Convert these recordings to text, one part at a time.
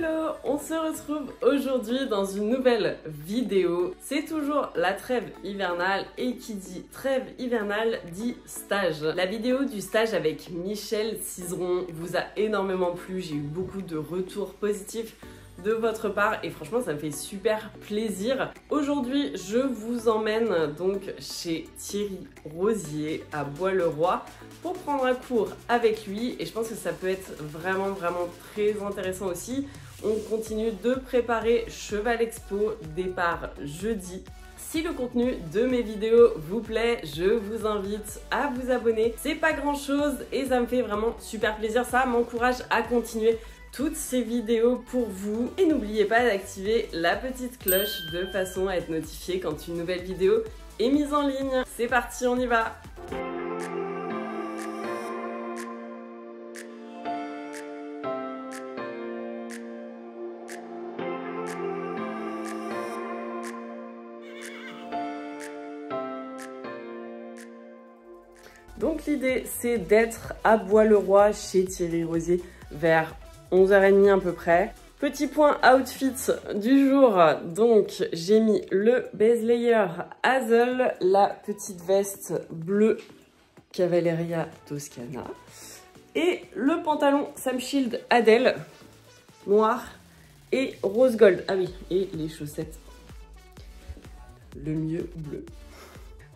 Hello, on se retrouve aujourd'hui dans une nouvelle vidéo. C'est toujours la trêve hivernale et qui dit trêve hivernale dit stage. La vidéo du stage avec Michel Cizeron vous a énormément plu, j'ai eu beaucoup de retours positifs de votre part et franchement ça me fait super plaisir. Aujourd'hui je vous emmène donc chez Thierry Rosier à Bois-le-Roi pour prendre un cours avec lui et je pense que ça peut être vraiment très intéressant aussi. On continue de préparer Cheval Expo, départ jeudi. Si le contenu de mes vidéos vous plaît, je vous invite à vous abonner. C'est pas grand chose et ça me fait vraiment super plaisir, ça m'encourage à continuer toutes ces vidéos pour vous. Et n'oubliez pas d'activer la petite cloche de façon à être notifié quand une nouvelle vidéo est mise en ligne. C'est parti, on y va! Donc l'idée c'est d'être à Bois-le-Roi chez Thierry Rosier vers 11h30 à peu près. Petit point outfit du jour, donc j'ai mis le base layer Hazel, la petite veste bleue Cavalleria Toscana et le pantalon Sam Shield Adèle noir et rose gold. Ah oui, et les chaussettes le mieux bleu.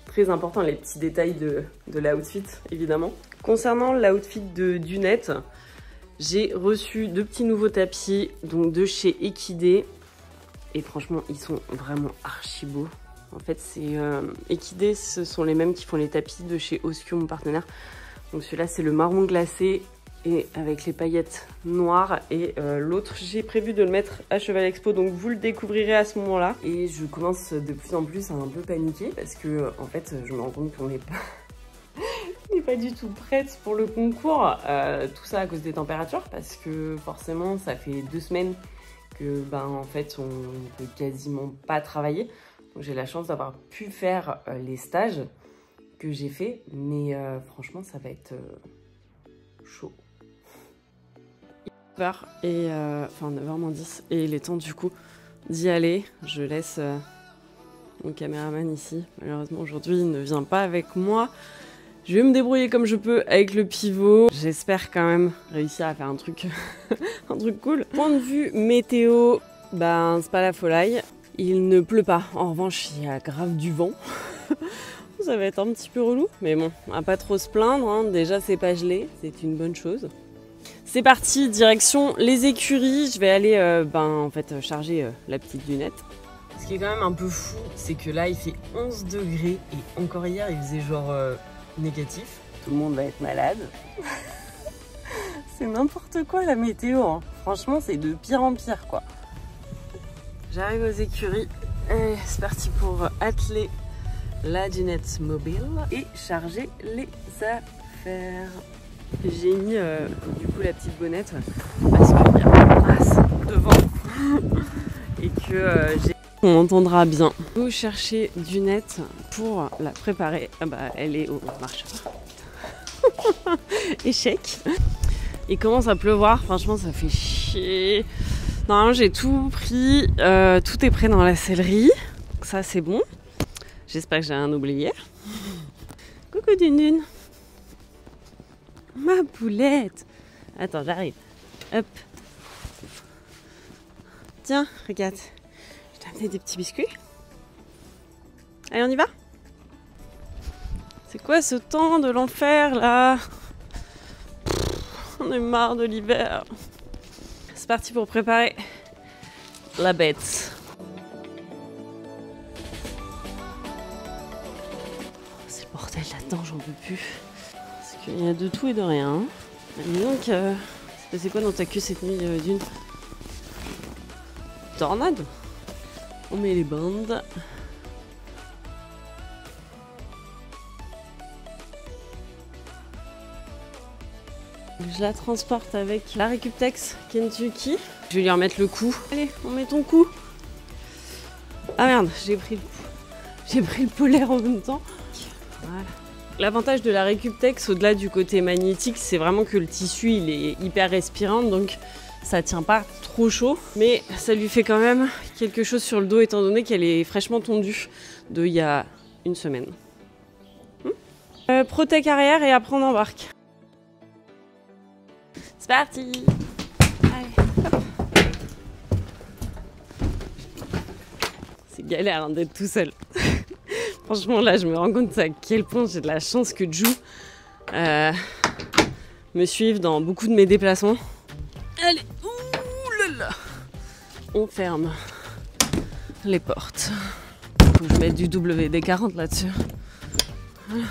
Très important les petits détails de l'outfit évidemment. Concernant l'outfit de Dunette, j'ai reçu deux petits nouveaux tapis donc de chez Equidé et franchement ils sont vraiment archi beaux. En fait c'est Equidé, ce sont les mêmes qui font les tapis de chez Oskio, mon partenaire. Donc celui-là c'est le marron glacé et avec les paillettes noires et l'autre j'ai prévu de le mettre à Cheval Expo, donc vous le découvrirez à ce moment là. Et je commence de plus en plus à un peu paniquer parce que en fait je me rends compte qu'on n'est pas du tout prête pour le concours, tout ça à cause des températures parce que forcément ça fait 2 semaines que en fait on peut quasiment pas travailler. Donc j'ai la chance d'avoir pu faire les stages que j'ai fait, mais franchement ça va être chaud. Et enfin 9h-10 et il est temps du coup d'y aller. Je laisse mon caméraman ici. Malheureusement aujourd'hui il ne vient pas avec moi. Je vais me débrouiller comme je peux avec le pivot. J'espère quand même réussir à faire un truc, un truc cool. Point de vue météo, c'est pas la folie. Il ne pleut pas. En revanche, il y a grave du vent. Ça va être un petit peu relou. Mais bon, à pas trop se plaindre. Hein. Déjà, c'est pas gelé. C'est une bonne chose. C'est parti, direction les écuries. Je vais aller en fait, charger la petite Dunette. Ce qui est quand même un peu fou, c'est que là, il fait 11 degrés. Et encore hier, il faisait genre... négatif. Tout le monde va être malade. C'est n'importe quoi la météo. Hein. Franchement, c'est de pire en pire quoi. J'arrive aux écuries. C'est parti pour atteler la Dunette mobile et charger les affaires. J'ai mis du coup la petite bonnette parce qu'il y a une masse de vent et que on entendra bien. Vous cherchez Dunette pour la préparer. Elle est au marcheur. Échec. Il commence à pleuvoir. Franchement, ça fait chier. Normalement, j'ai tout pris. Tout est prêt dans la sellerie. Donc ça, c'est bon. J'espère que j'ai rien oublié. Coucou Dune. Ma poulette. Attends, j'arrive. Hop. Tiens, regarde. Des petits biscuits. Allez, on y va? C'est quoi ce temps de l'enfer là? On est marre de l'hiver. C'est parti pour préparer la bête. C'est le bordel là-dedans, j'en peux plus. Parce qu'il y a de tout et de rien. Mais donc, c'est passé quoi dans ta queue cette nuit Dune? Tornade? On met les bandes. Je la transporte avec la Récuptex Kentucky. Je vais lui remettre le coup. Allez, on met ton coup. Ah merde, j'ai pris le polaire en même temps. Voilà. L'avantage de la Récuptex, au-delà du côté magnétique, c'est vraiment que le tissu il est hyper respirant, donc Ça tient pas trop chaud, mais ça lui fait quand même quelque chose sur le dos étant donné qu'elle est fraîchement tondue de il y a une semaine. Protec arrière et après on embarque. C'est parti. Allez, hop. C'est galère hein, d'être tout seul. Franchement là je me rends compte à quel point j'ai de la chance que Ju me suive dans beaucoup de mes déplacements. Allez, ouh là là. On ferme les portes. Faut que je mette du WD-40 là-dessus. Voilà.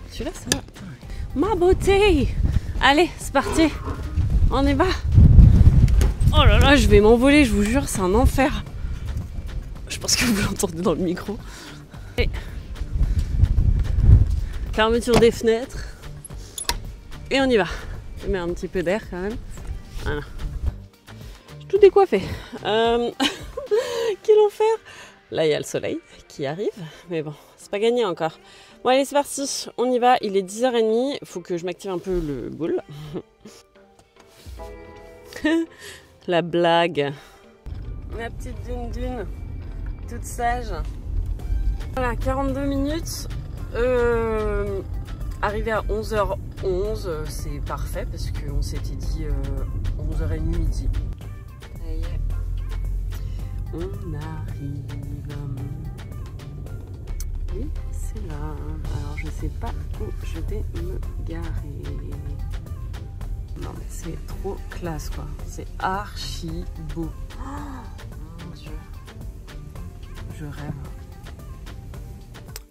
Celui-là, ça va. Ma beauté! Allez, c'est parti. On y va. Oh là là, je vais m'envoler, je vous jure, c'est un enfer. Je pense que vous l'entendez dans le micro. Et fermeture des fenêtres. Et on y va. Je mets un petit peu d'air quand même. Voilà. J'ai tout décoiffé. Quel enfer! Là, il y a le soleil qui arrive. Mais bon, c'est pas gagné encore. Bon allez c'est parti, on y va, il est 10h30, il faut que je m'active un peu le boule. La blague. Ma petite dune, toute sage. Voilà, 42 minutes. Arrivé à 11h11, c'est parfait parce qu'on s'était dit 11h30 midi. Ça y est. On arrive. Oui, c'est là. Alors je sais pas où je vais me garer. Non mais c'est trop classe quoi. C'est archi beau. Oh, mon Dieu. Je rêve.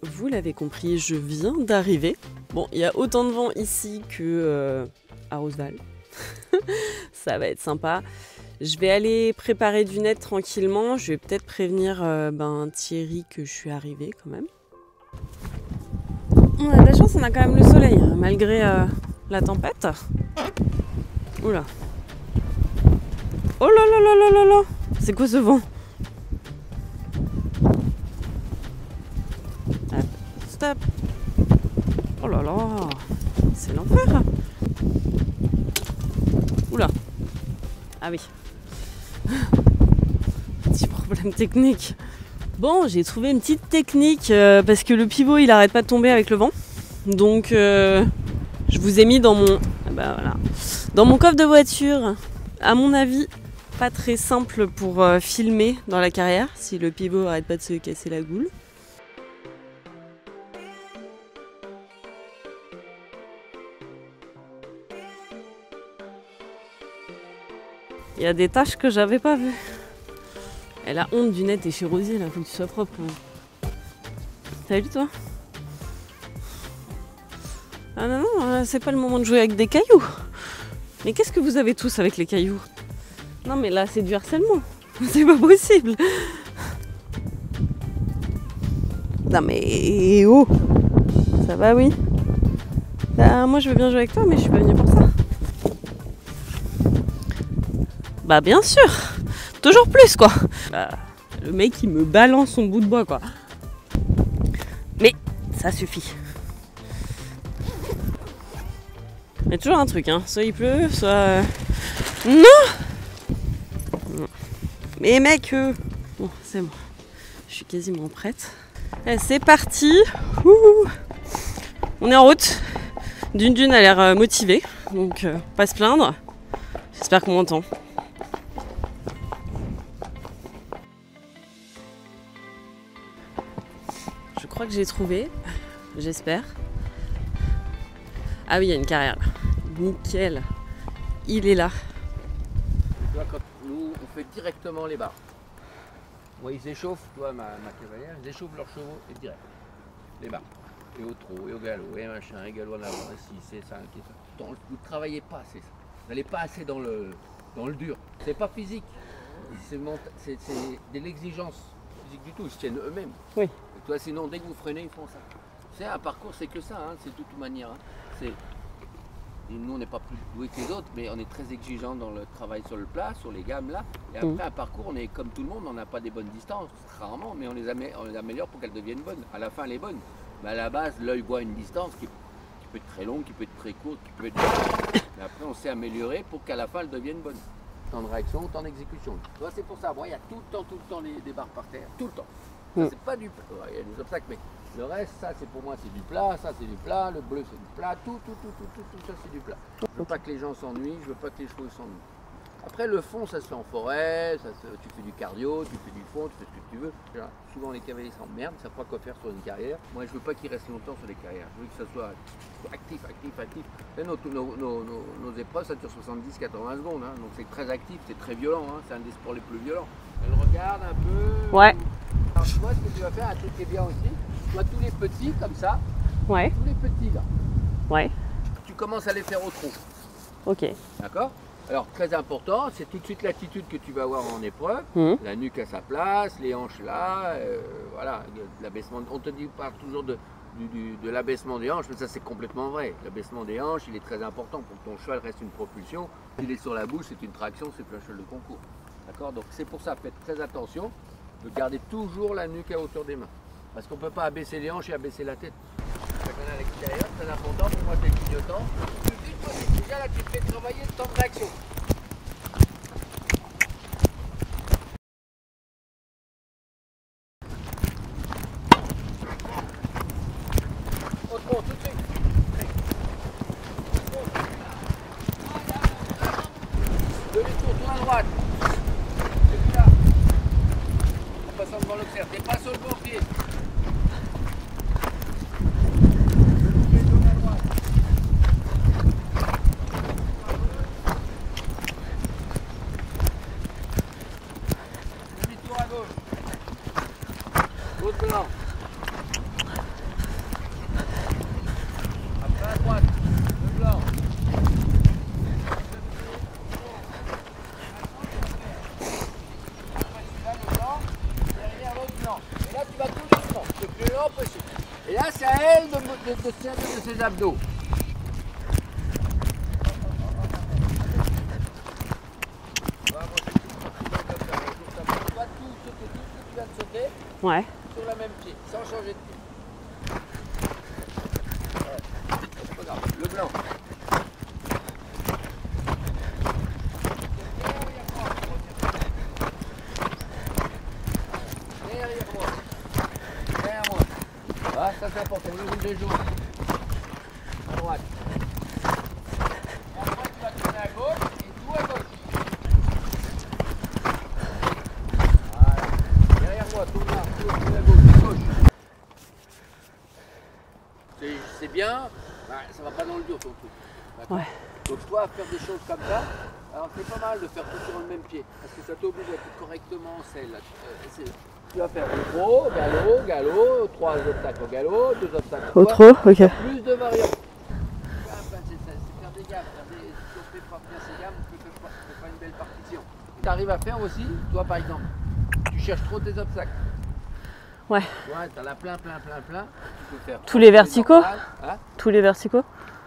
Vous l'avez compris, je viens d'arriver. Bon, il y a autant de vent ici que à Roseval. Ça va être sympa. Je vais aller préparer du net tranquillement. Je vais peut-être prévenir Thierry que je suis arrivée quand même. On a de la chance, on a quand même le soleil, malgré la tempête. Oula. Oh là là là là là là. C'est quoi ce vent? Stop. Oh là là. C'est l'enfer. Oula. Ah oui. Petit problème technique. Bon, j'ai trouvé une petite technique parce que le pivot il arrête pas de tomber avec le vent. Donc je vous ai mis dans mon dans mon coffre de voiture. À mon avis, pas très simple pour filmer dans la carrière si le pivot arrête pas de se casser la goule. Il y a des tâches que j'avais pas vues. Elle a honte du net et chez Rosier là, faut que tu sois propre. Salut toi. Ah non, non, c'est pas le moment de jouer avec des cailloux. Mais qu'est-ce que vous avez tous avec les cailloux? Non mais là c'est du harcèlement. C'est pas possible. Non mais oh. Ça va oui. Bah moi je veux bien jouer avec toi mais je suis pas venue pour ça. Bah bien sûr. Toujours plus quoi. Bah, le mec il me balance son bout de bois quoi. Mais ça suffit. Il y a toujours un truc hein. Soit il pleut, soit... Non. Mais mec Bon c'est bon. Je suis quasiment prête. Allez, c'est parti. Ouh. On est en route. Dune a l'air motivée. Donc pas se plaindre. J'espère qu'on m'entend. Je crois que j'ai trouvé, j'espère. Ah oui, il y a une carrière là. Nickel. Il est là. Tu vois, quand nous, on fait directement les barres. Moi, ils échauffent, toi, ma cavalière, ils échauffent leurs chevaux et direct. Les barres. Et au trot, et au galop, et machin, et galop en avant, et 6, et 5, et ça. Vous ne travaillez pas assez ça. Vous n'allez pas assez dans le dur. C'est pas physique. C'est de l'exigence physique du tout. Ils se tiennent eux-mêmes. Oui. Et toi, sinon, dès que vous freinez, ils font ça. C'est un parcours, c'est que ça, hein, c'est de toute manière. Hein. Nous, on n'est pas plus doués que les autres, mais on est très exigeants dans le travail sur le plat, sur les gammes là. Et après, un parcours, on est comme tout le monde, on n'a pas des bonnes distances, rarement, mais on les améliore pour qu'elles deviennent bonnes. À la fin, elle est bonne. Mais à la base, l'œil voit une distance qui peut être très longue, qui peut être très courte, qui peut être... Mais après, on s'est amélioré pour qu'à la fin, elle devienne bonne. temps de réaction, temps d'exécution. Tu vois, c'est pour ça. Moi, il y a tout le temps des barres par terre, tout le temps. Ça, c'est pas du plat. Il y a des obstacles, mais le reste, ça, c'est pour moi, c'est du plat. Ça, c'est du plat. Le bleu, c'est du plat. Tout ça, c'est du plat. Je veux pas que les gens s'ennuient. Je veux pas que les chevaux s'ennuient. Après, le fond, ça se fait en forêt, tu fais du cardio, tu fais du fond, tu fais ce que tu veux. Souvent, les cavaliers s'emmerdent, ils ne savent pas quoi faire sur une carrière. Moi, je ne veux pas qu'ils restent longtemps sur les carrières. Je veux que ça soit actif. Et nos épreuves, ça dure 70-80 secondes. Hein. Donc, c'est très actif, c'est très violent. Hein. C'est un des sports les plus violents. Elle regarde un peu. Ouais. Alors, tu vois, ce que tu vas faire, un truc qui est bien aussi. Tu vois, tous les petits, comme ça. Ouais. Tous les petits, là. Ouais. Tu commences à les faire au trot. Ok. D'accord ? Alors, très important, c'est tout de suite l'attitude que tu vas avoir en épreuve. La nuque à sa place, les hanches là, voilà, l'abaissement. On te dit pas toujours de l'abaissement des hanches, mais ça c'est complètement vrai. L'abaissement des hanches, il est très important pour que ton cheval reste une propulsion. S'il est sur la bouche, c'est une traction, c'est plus un cheval de concours. D'accord ? Donc c'est pour ça, faites très attention de garder toujours la nuque à hauteur des mains. Parce qu'on ne peut pas abaisser les hanches et abaisser la tête. Ça qu'on a à l'extérieur, très important pour moi, t'es clignotant. Déjà là, tu te fais travailler le temps de réaction. Autrement, tout de suite. Demi-tour, tourne à droite. Et puis là. En passant devant l'observe. T'es pas sur le bon pied. L'autre blanc. Après à droite, le blanc. Après celui-là, le blanc. Derrière l'autre blanc. Et là, tu vas tout doucement, le plus lent possible. Et là, c'est à elle de se servir de ses abdos. Ouais. Sur la même pied, sans changer de pied. Ouais. C'est pas grave. Le blanc. Derrière moi. Derrière moi. Ah, ça c'est important. Le rouge et jaune. À droite. Et après tu vas tourner à gauche et tout à gauche. C'est bien, bah, ça va pas dans le dur ton truc. Ouais. Donc toi, faire des choses comme ça, alors c'est pas mal de faire tout sur le même pied, parce que ça t'oblige à être correctement en selle. Tu vas faire le trot, galop, 3 obstacles au galop, 2 obstacles au trot, ok. Plus de variantes. C'est faire des gammes. Si on fait pas bien ces gammes, on ne fait pas une belle partition. Tu arrives à faire aussi, toi par exemple, tu cherches trop tes obstacles. Ouais. Ouais, t'as là plein. Tu peux faire tous les verticaux hein? Tous les verticaux.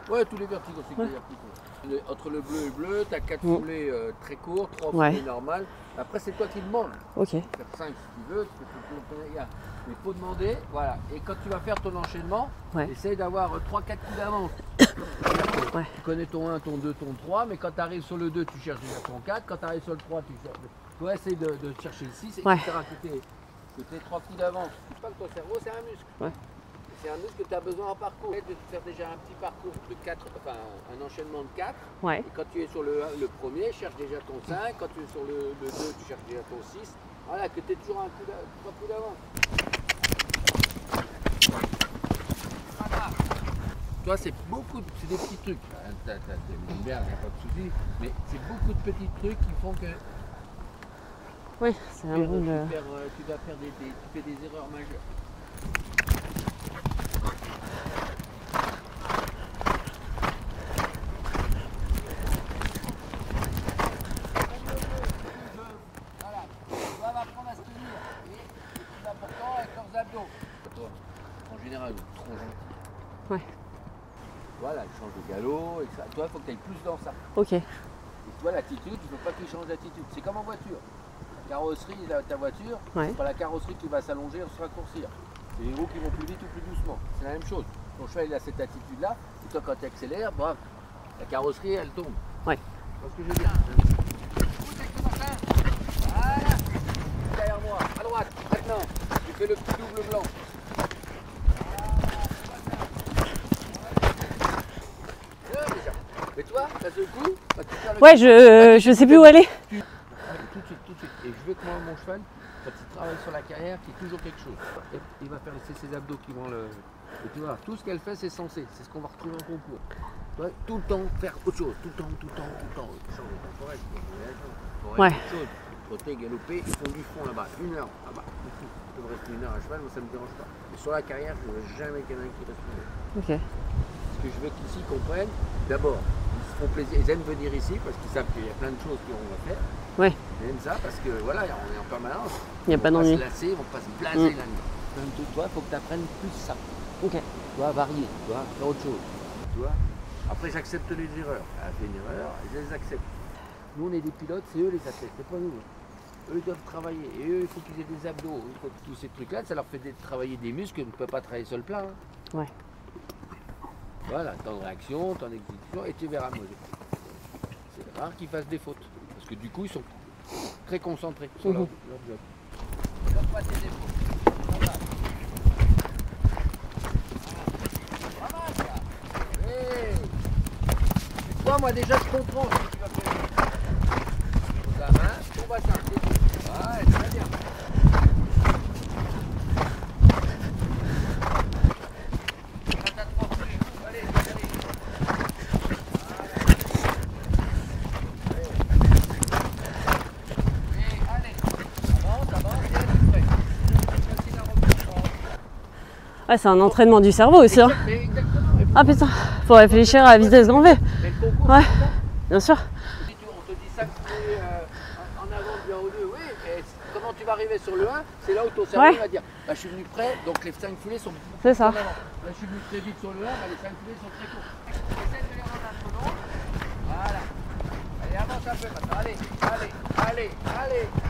Ouais, tous les verticaux, c'est que les verticaux. Entre le bleu et le bleu, tu as 4 foulées très courts, 3 foulées normales. Après, c'est toi qui demandes. Ok. Tu peux faire 5 si tu veux, mais il faut demander, voilà. Et quand tu vas faire ton enchaînement, essaye d'avoir 3-4 coups d'avance. Ouais. Tu connais ton 1, ton 2, ton 3, mais quand tu arrives sur le 2, tu cherches déjà ton 4. Quand tu arrives sur le 3, tu cherches. Tu vas essayer de chercher le 6, etc. Que tu aies 3 coups d'avance. Tu sais pas que ton cerveau, c'est un muscle. Ouais. C'est un muscle que tu as besoin en parcours. De faire déjà un petit parcours de 4, enfin un enchaînement de 4. Ouais. Et quand tu es sur le premier, cherche déjà ton 5. Quand tu es sur le 2, tu cherches déjà ton 6. Voilà, que tu aies toujours 3 coups d'avance. Toi, c'est des petits trucs. T'aimes bien, il n'y a pas de souci. Mais c'est beaucoup de petits trucs qui font que. Oui, c'est un bon. Tu fais des erreurs majeures. Voilà. Tu vas apprendre à se tenir. Et le plus important, avec leurs abdos. En général, trop gentil. Ouais. Voilà, il change de galop. Et ça. Toi, il faut que tu ailles plus dans ça. Ok. Et toi, l'attitude, il ne faut pas qu'il change d'attitude. C'est comme en voiture. Carrosserie, ta voiture, c'est pas la carrosserie qui va s'allonger ou se raccourcir. C'est les roues qui vont plus vite ou plus doucement. C'est la même chose. Ton cheval il a cette attitude-là, et toi quand tu accélères, la carrosserie elle tombe. Ouais. C'est ce que je veux dire. Ouais, je sais plus où aller. Tout de suite, tout de suite. Et je veux que moi, mon cheval, quand il travaille sur la carrière, qu'il y ait toujours quelque chose. Et il va faire ses abdos qui vont le... Et tu vois, tout ce qu'elle fait, c'est censé. C'est ce qu'on va retrouver en concours. Tu vois, tout le temps, faire autre chose. Tout le temps. Changer ton forêt, Ouais. autre chose. Trotter, galoper, ils font du front là-bas. 1 heure là-bas. Je peux rester 1 heure à cheval, moi ça me dérange pas. Mais sur la carrière, je ne veux jamais quelqu'un qui reste 1 heure. Ok. Ce que je veux qu'ici ils comprennent, d'abord, ils se font plaisir, ils aiment venir ici parce qu'ils savent qu'il y a plein de choses qu'on va faire. Ouais. Ils aiment ça parce que voilà, on est en permanence. Il n'y a pas d'ennui. Ils vont pas se lasser, ils vont pas se blaser la nuit. Donc toi, il faut que tu apprennes plus ça. Ok. Tu dois varier, tu dois faire autre chose. Tu vois. Après, j'accepte les erreurs. Elle a fait une erreur, je les accepte. Nous, on est des pilotes, c'est eux les athlètes, c'est pas nous. Eux doivent travailler. Et eux, il faut qu'ils aient des abdos. Tous ces trucs-là, ça leur fait travailler des muscles qu'on ne peut pas travailler sur le plat. Hein. Ouais. Voilà, temps de réaction, temps d'exécution, et tu verras, moi. C'est rare qu'ils fassent des fautes. Parce que du coup, ils sont très concentrés sur leur job. Ils n'ont pas tes défauts. Voilà. Voilà, ça. Hey. Et toi, moi, déjà, je comprends ce que tu vas faire. Ta main, ton bassin. Ouais, très bien. Ah, c'est un entraînement du cerveau aussi. Hein. Ah putain, faut réfléchir à la vitesse grand V. Ouais, bien sûr. On te dit 5 foulées en avant, bien au 2, oui, mais comment tu vas arriver sur le 1, c'est là où ton cerveau va dire bah, je suis venu près, donc les 5 foulées sont c'est ça. Là, je suis venu très vite sur le 1, bah, les 5 foulées sont très courtes. Essaye de les rendre un peu longs. Voilà. Allez, avance un peu maintenant. Allez.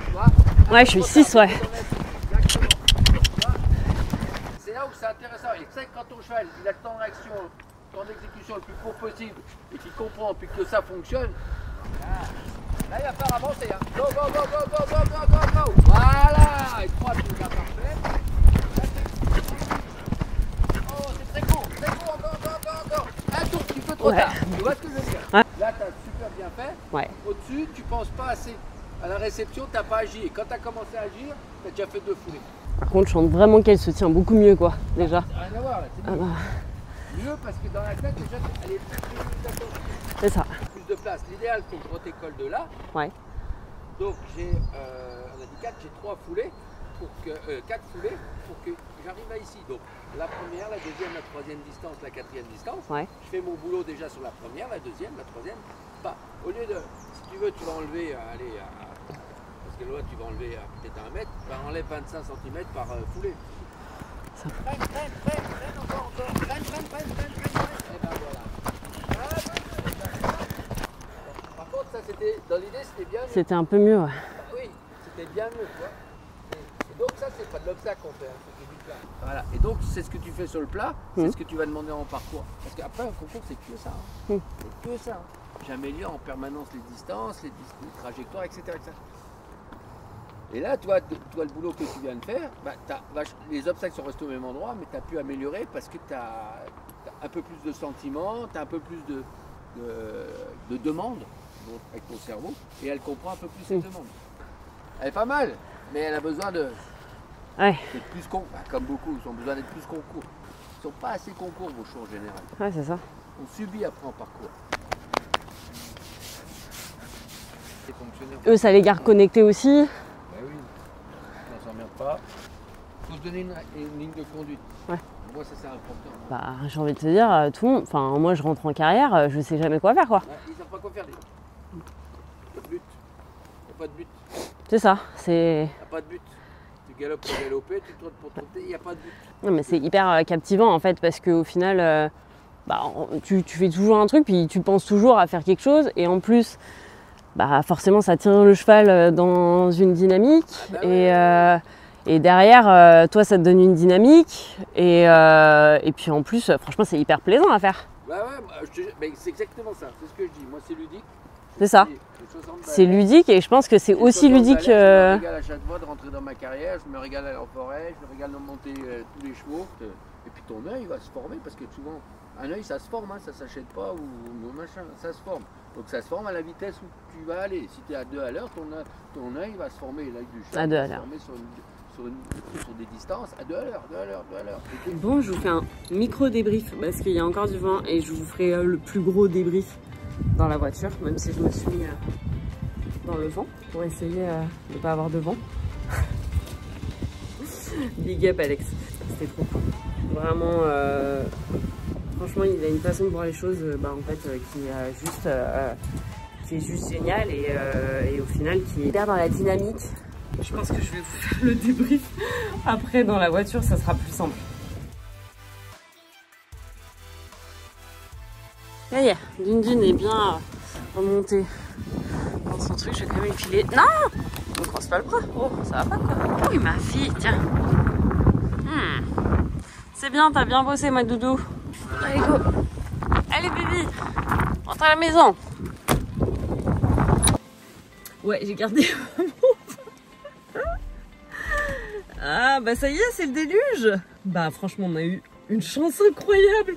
Tu vois, ouais, je suis 6, ouais. Exactement. C'est là où c'est intéressant. Et tu sais que quand ton cheval il a le temps de réaction, le temps d'exécution le plus court possible et qu'il comprend puis que ça fonctionne, là il va faire avancer. Hein. Go. Voilà. Et 3, tu le gardes parfait. Oh, c'est très court. Encore. Un tour, tu peux trop tard. Tu vois ce que je veux dire? Là, tu as super bien fait. Ouais. Au-dessus, tu penses pas assez. À la réception, tu n'as pas agi. Et quand tu as commencé à agir, tu as déjà fait 2 foulées. Par contre, je sens vraiment qu'elle se tient beaucoup mieux, quoi, déjà. Rien à voir là, c'est mieux parce que dans la tête, déjà, elle est plus c'est ça. plus de place. L'idéal, c'est que je redécolle de là. Ouais. Donc, j'ai, on a dit 4, j'ai 3 foulées, pour que, 4 foulées pour que j'arrive à ici. Donc, la première, la deuxième, la troisième distance, la quatrième distance. Ouais. Je fais mon boulot déjà sur la première, la deuxième, la troisième. Pas. Au lieu de, si tu veux, tu vas enlever, parce que là, tu vas enlever peut-être 1 mètre, bah, enlève 25 cm par foulée. Ça. Freine, encore. Freine. Et ben voilà. Par contre, ça c'était, dans l'idée, c'était bien mieux. C'était un peu mieux, ouais. Oui, c'était bien mieux, tu vois. Et donc ça, c'est pas de l'obstacle qu'on fait, hein, c'est du plat. Voilà. Et donc, c'est ce que tu fais sur le plat, c'est ce que tu vas demander en parcours. Parce qu'après, un concours, c'est que ça. Hein. C'est que ça. J'améliore en permanence les distances, les trajectoires, etc. Et là, toi, le boulot que tu viens de faire, bah, les obstacles sont restés au même endroit, mais tu as pu améliorer parce que tu as un peu plus de sentiments, tu as un peu plus de demandes avec ton cerveau, et elle comprend un peu plus ses demandes. Elle est pas mal, mais elle a besoin d'être plus concours. Bah, comme beaucoup, ils ont besoin d'être plus concours. Ils ne sont pas assez concours, vos choix en général. Ouais, c'est ça. On subit après en parcours. Eux, ça les garde connectés aussi. Oui, on s'emmerde pas. Il faut se donner une ligne de conduite. Ouais. Moi, ça c'est important. Bah, j'ai envie de te dire, tout le monde, enfin, moi je rentre en carrière, je sais jamais quoi faire, quoi. Ouais, ils savent pas quoi faire, les gens. Pas de but. Il n'y a pas de but. C'est ça, Il n'y a pas de but. Tu galopes pour galoper, tu trottes pour trotter, il n'y a pas de but. Non, mais c'est hyper captivant en fait, parce qu'au final, tu fais toujours un truc, puis tu penses toujours à faire quelque chose, et en plus, bah, forcément, ça tient le cheval dans une dynamique. Ah bah Et derrière, toi, ça te donne une dynamique. Et puis en plus, franchement, c'est hyper plaisant à faire. Bah ouais, c'est exactement ça. C'est ce que je dis. Moi, c'est ludique. C'est ça. C'est ludique et je pense que c'est aussi ludique. Je me régale à chaque fois de rentrer dans ma carrière. Je me régale en forêt. Je me régale de monter tous les chevaux. Et puis ton œil va se former parce que souvent, Un œil, ça se forme, hein, ça s'achète pas ou machin, ça se forme. Donc ça se forme à la vitesse où tu vas aller. Si tu es à 2 à l'heure, ton œil va se former, l'œil du chat à 2 à va se l'heure. former sur des distances à 2 à l'heure, 2 à l'heure, 2 à l'heure. Bon, je vous fais un micro débrief parce qu'il y a encore du vent et je vous ferai le plus gros débrief dans la voiture, même si je me suis mis dans le vent pour essayer de ne pas avoir de vent. Big up Alex, c'était trop cool. Vraiment, franchement, il a une façon de voir les choses en fait, qui est juste géniale et au final qui est hyper dans la dynamique. Je pense que je vais vous faire le débrief après dans la voiture, ça sera plus simple. Ça y est, Dundee est bien remontée dans son truc, je vais quand même lui filer. Non! On ne croise pas le bras. Oh, ça va pas quoi. Oui, ma fille, tiens. C'est bien, t'as bien bossé, ma doudou. Allez, go. Allez, bébé. Rentre à la maison. Ouais, j'ai gardé. Ah, bah ça y est, c'est le déluge. Bah, franchement, on a eu une chance incroyable.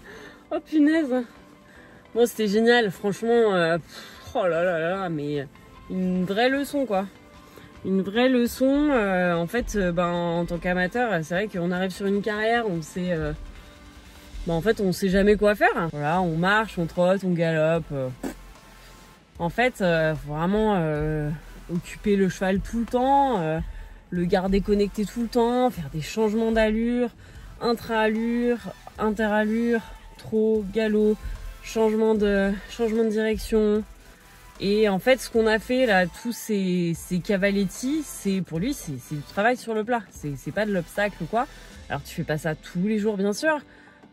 Oh, punaise. Bon, c'était génial. Franchement, oh là là là, mais une vraie leçon, quoi. Une vraie leçon, en fait, en tant qu'amateur, c'est vrai qu'on arrive sur une carrière, on sait, en fait, on sait jamais quoi faire. Voilà, on marche, on trotte, on galope. En fait, faut vraiment occuper le cheval tout le temps, le garder connecté tout le temps, faire des changements d'allure, intra-allure, inter-allure, trot, galop, changement de direction. Et en fait, ce qu'on a fait là, tous ces cavaletti, c'est pour lui, c'est du travail sur le plat. C'est pas de l'obstacle ou quoi. Alors tu fais pas ça tous les jours, bien sûr,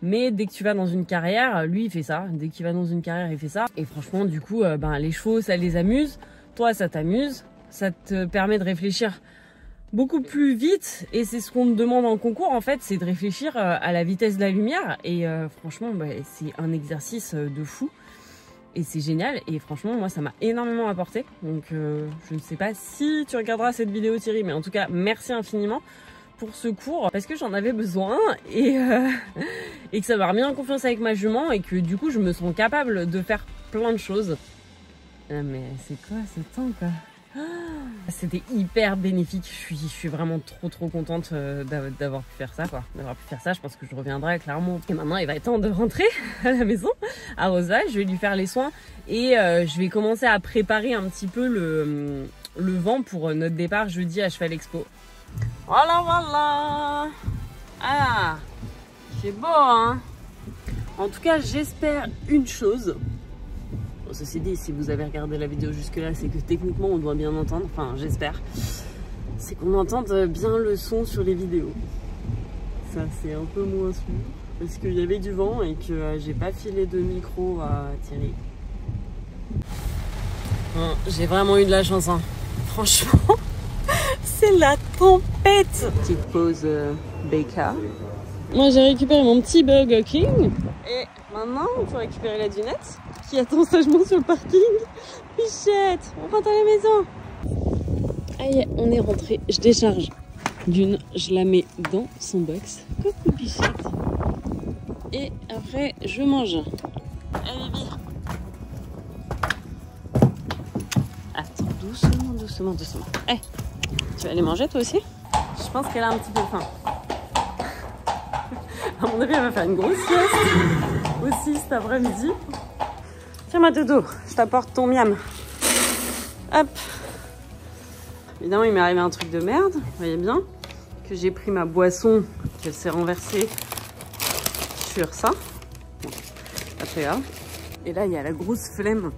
mais dès que tu vas dans une carrière, lui il fait ça. Dès qu'il va dans une carrière, il fait ça. Et franchement, du coup, les chevaux, ça les amuse. Toi, ça t'amuse. Ça te permet de réfléchir beaucoup plus vite. Et c'est ce qu'on te demande en concours, en fait, c'est de réfléchir à la vitesse de la lumière. Et franchement, c'est un exercice de fou. Et c'est génial, et franchement moi ça m'a énormément apporté, donc je ne sais pas si tu regarderas cette vidéo Thierry, mais en tout cas merci infiniment pour ce cours, parce que j'en avais besoin, et que ça m'a remis en confiance avec ma jument, et que du coup je me sens capable de faire plein de choses. Mais c'est quoi ce temps quoi? C'était hyper bénéfique, je suis vraiment trop contente d'avoir pu faire ça quoi. D'avoir pu faire ça, je pense que je reviendrai clairement. Et maintenant il va être temps de rentrer à la maison, à Rosval, je vais lui faire les soins et je vais commencer à préparer un petit peu le vent pour notre départ jeudi à Cheval Expo. Voilà. Ah, c'est beau hein. En tout cas j'espère une chose. Ceci dit, si vous avez regardé la vidéo jusque là, c'est que techniquement on doit bien entendre, enfin j'espère, c'est qu'on entende bien le son sur les vidéos. Ça c'est un peu moins sûr, parce qu'il y avait du vent et que j'ai pas filé de micro à Thierry. J'ai vraiment eu de la chance, hein. Franchement, c'est la tempête. Petite pause BK. Moi j'ai récupéré mon petit Burger King et maintenant il faut récupérer la dunette qui attend sagement sur le parking. Bichette, on rentre à la maison. Aïe, on est rentré. Je décharge Dune, je la mets dans son box. Coucou Bichette. Et après, je mange. Allez, Bibi. Attends, doucement. Eh, tu vas aller manger toi aussi? Je pense qu'elle a un petit peu faim. À mon avis, elle va faire une grosse sieste aussi cet après-midi. Tiens ma dodo, je t'apporte ton miam. Hop. Évidemment, il m'est arrivé un truc de merde, vous voyez bien, que j'ai pris ma boisson, qu'elle s'est renversée sur ça. Bon, pas très grave. Et là, il y a la grosse flemme,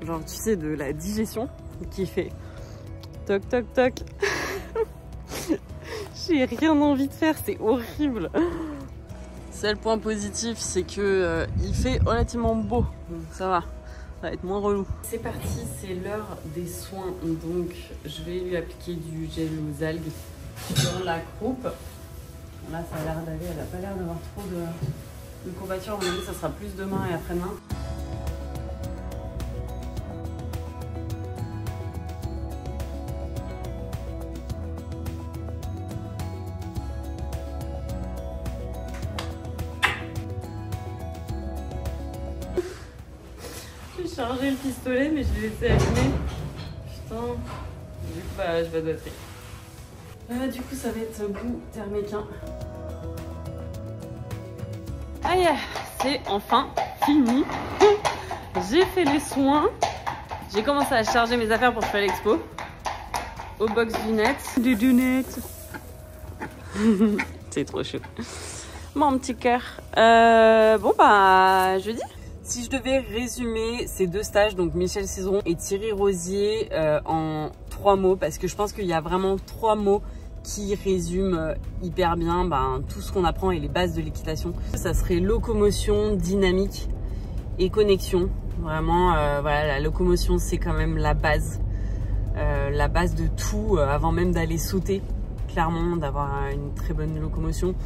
genre tu sais, de la digestion, qui fait toc toc toc. J'ai rien envie de faire, c'est horrible. Seul point positif, c'est que il fait relativement beau, donc ça va être moins relou. C'est parti, c'est l'heure des soins, donc je vais lui appliquer du gel aux algues sur la croupe. Là, ça a l'air d'aller, elle n'a pas l'air d'avoir trop de courbatures, à mon avis, ça sera plus demain et après-demain. charger le pistolet, mais je l'ai laissé allumer. Putain. Du coup, bah, je vais doiter. Du coup, ça va être goût thermiquin. Aïe, c'est enfin fini. J'ai fait les soins. J'ai commencé à charger mes affaires pour faire l'expo. Au box lunettes. Des lunettes. C'est trop chaud. Mon petit cœur. Bon bah, jeudi. Si je devais résumer ces deux stages, donc Michel Cizeron et Thierry Rosier, en 3 mots, parce que je pense qu'il y a vraiment 3 mots qui résument hyper bien tout ce qu'on apprend et les bases de l'équitation. Ça serait locomotion, dynamique et connexion. Vraiment, voilà, la locomotion, c'est quand même la base de tout, avant même d'aller sauter. Clairement, d'avoir une très bonne locomotion.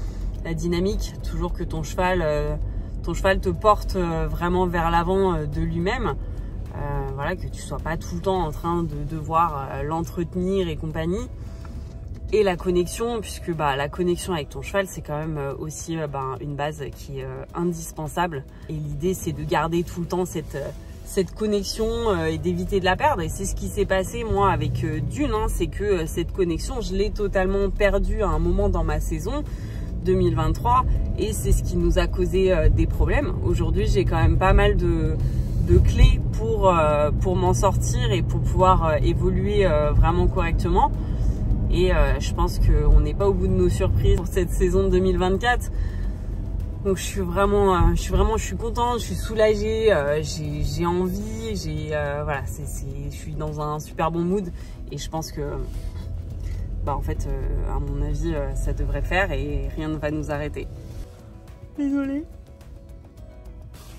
La dynamique, toujours que ton cheval te porte vraiment vers l'avant de lui-même. Voilà, que tu sois pas tout le temps en train de devoir l'entretenir et compagnie. Et la connexion, puisque la connexion avec ton cheval, c'est quand même aussi une base qui est indispensable. Et l'idée, c'est de garder tout le temps cette connexion et d'éviter de la perdre. Et c'est ce qui s'est passé, moi, avec Dune. C'est que cette connexion, je l'ai totalement perdue à un moment dans ma saison 2023. Et c'est ce qui nous a causé des problèmes. Aujourd'hui, j'ai quand même pas mal de clés pour m'en sortir et pour pouvoir évoluer vraiment correctement. Et je pense qu'on n'est pas au bout de nos surprises pour cette saison 2024. Donc je suis contente, je suis soulagée, j'ai envie, voilà, je suis dans un super bon mood et je pense que, en fait, à mon avis, ça devrait le faire et rien ne va nous arrêter. Désolée.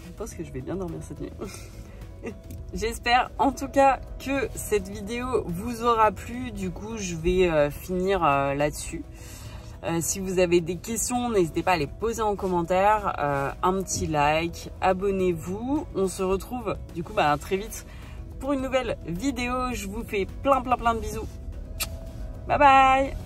Je pense que je vais bien dormir cette nuit. J'espère en tout cas que cette vidéo vous aura plu. Du coup, je vais finir là-dessus. Si vous avez des questions, n'hésitez pas à les poser en commentaire. Un petit like, abonnez-vous. On se retrouve du coup très vite pour une nouvelle vidéo. Je vous fais plein de bisous. Bye bye.